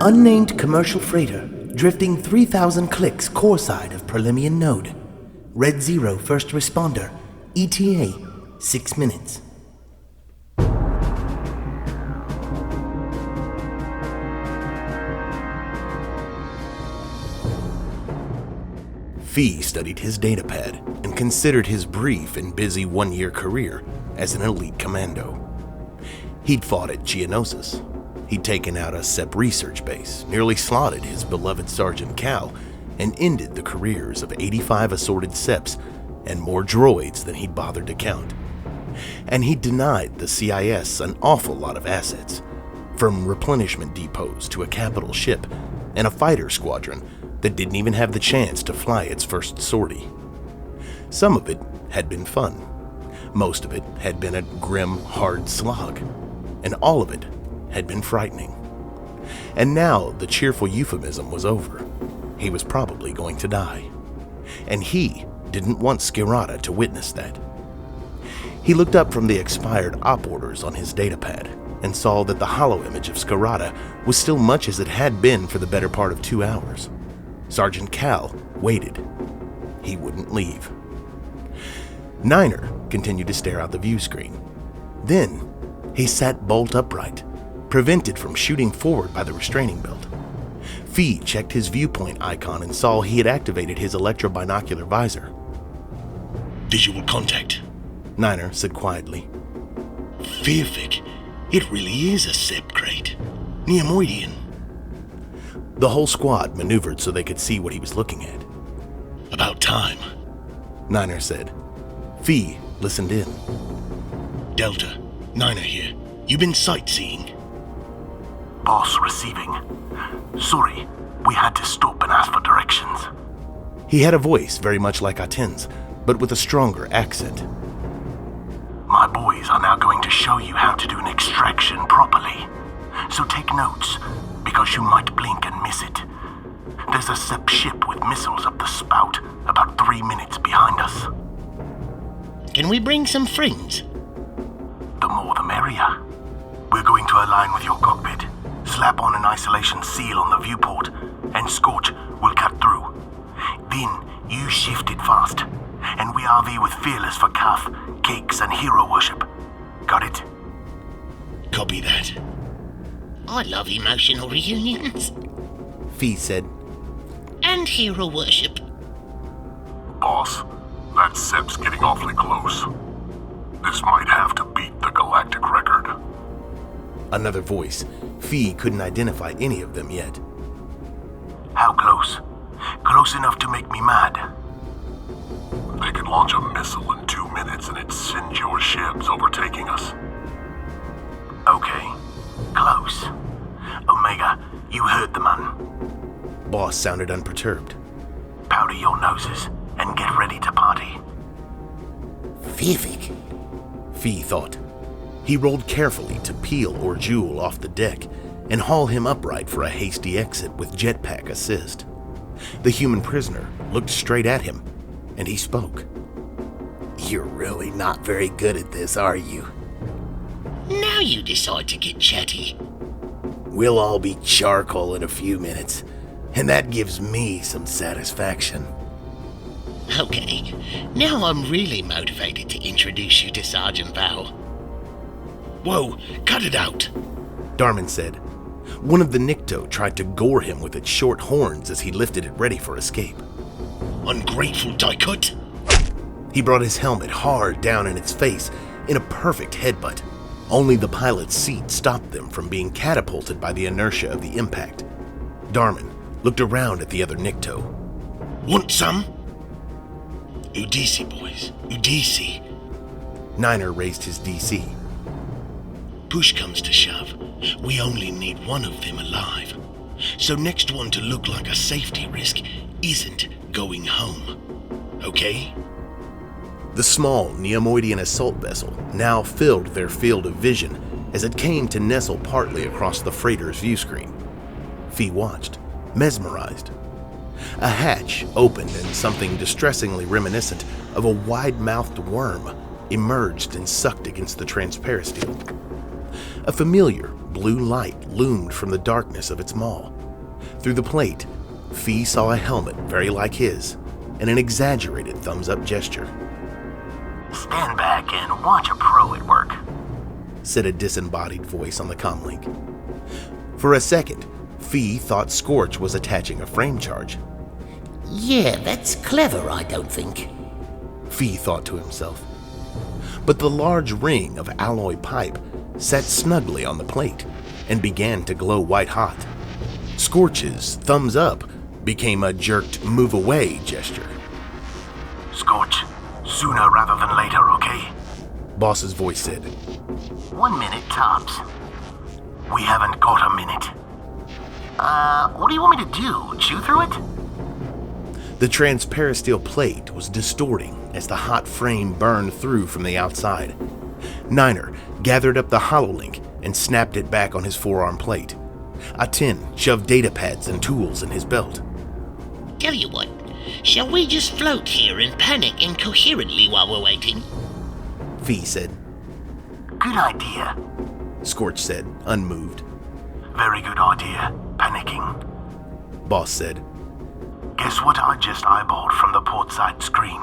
unnamed commercial freighter drifting 3,000 clicks core side of Perlemian node. Red 0 first responder. ETA 6 minutes. Fee studied his datapad and considered his brief and busy one-year career as an elite commando. He'd fought at Geonosis. He'd taken out a SEP research base, nearly slaughtered his beloved Sergeant Cal, and ended the careers of 85 assorted SEPs and more droids than he'd bothered to count. And he'd denied the CIS an awful lot of assets, from replenishment depots to a capital ship and a fighter squadron that didn't even have the chance to fly its first sortie. Some of it had been fun. Most of it had been a grim, hard slog. And all of it had been frightening. And now the cheerful euphemism was over. He was probably going to die. And he didn't want Skirata to witness that. He looked up from the expired op orders on his datapad and saw that the hollow image of Skirata was still much as it had been for the better part of 2 hours. Sergeant Cal waited. He wouldn't leave. Niner continued to stare out the view screen. Then he sat bolt upright, prevented from shooting forward by the restraining belt. Fee checked his viewpoint icon and saw he had activated his electrobinocular visor. Visual contact, Niner said quietly. Fearfic, it really is a SEP crate. Neomoidian. The whole squad maneuvered so they could see what he was looking at. About time, Niner said. Fee listened in. Delta, Niner here. You been sightseeing? Boss receiving. Sorry, we had to stop and ask for directions. He had a voice very much like Aten's, but with a stronger accent. My boys are now going to show you how to do an extraction properly. So take notes, because you might blink and miss it. There's a SEP ship with missiles up the spout, about 3 minutes behind us. Can we bring some friends? The more the merrier. We're going to align with your cockpit, slap on an isolation seal on the viewport, and Scorch will cut through. Then you shift it fast, and we RV with Fearless for calf, cakes, and hero worship. Got it? Copy that. I love emotional reunions, Fee said. And hero worship. Boss, that SEP's getting awfully close. This might have to beat the galactic record. Another voice. Fee couldn't identify any of them yet. How close? Close enough to make me mad. They could launch a missile in 2 minutes and it'd send your ships overtaking us. Okay, close. Omega, you heard the man. Boss sounded unperturbed. Powder your noses and get ready to party. Fearfic, Fee thought. He rolled carefully to peel Orjul off the deck and haul him upright for a hasty exit with jetpack assist. The human prisoner looked straight at him, and he spoke. You're really not very good at this, are you? Now you decide to get chatty. We'll all be charcoal in a few minutes, and that gives me some satisfaction. Okay, now I'm really motivated to introduce you to Sergeant Val. Whoa, cut it out, Darman said. One of the Nikto tried to gore him with its short horns as he lifted it ready for escape. Ungrateful Daikut. He brought his helmet hard down in its face in a perfect headbutt. Only the pilot's seat stopped them from being catapulted by the inertia of the impact. Darman looked around at the other Nikto. Want some? Udisi, boys. Udisi. Niner raised his DC. Push comes to shove, we only need one of them alive. So next one to look like a safety risk isn't going home. Okay? The small Neomoidian assault vessel now filled their field of vision as it came to nestle partly across the freighter's view screen. Fee watched, mesmerized. A hatch opened and something distressingly reminiscent of a wide-mouthed worm emerged and sucked against the transparisteel. A familiar blue light loomed from the darkness of its maw. Through the plate, Fee saw a helmet very like his and an exaggerated thumbs-up gesture. Stand back and watch a pro at work, said a disembodied voice on the comlink. For a second, Fee thought Scorch was attaching a frame charge. Yeah, that's clever, I don't think. Fee thought to himself. But the large ring of alloy pipe sat snugly on the plate and began to glow white-hot. Scorch's thumbs up became a jerked move-away gesture. Scorch, sooner rather than later, okay? Boss's voice said. 1 minute tops. We haven't got a minute. What do you want me to do? Chew through it? The transparasteel plate was distorting as the hot frame burned through from the outside. Niner gathered up the hololink and snapped it back on his forearm plate. Atin shoved data pads and tools in his belt. Tell you what, shall we just float here and panic incoherently while we're waiting? Fee said. Good idea. Scorch said, unmoved. Very good idea. Panicking. Boss said. Guess what I just eyeballed from the portside screen?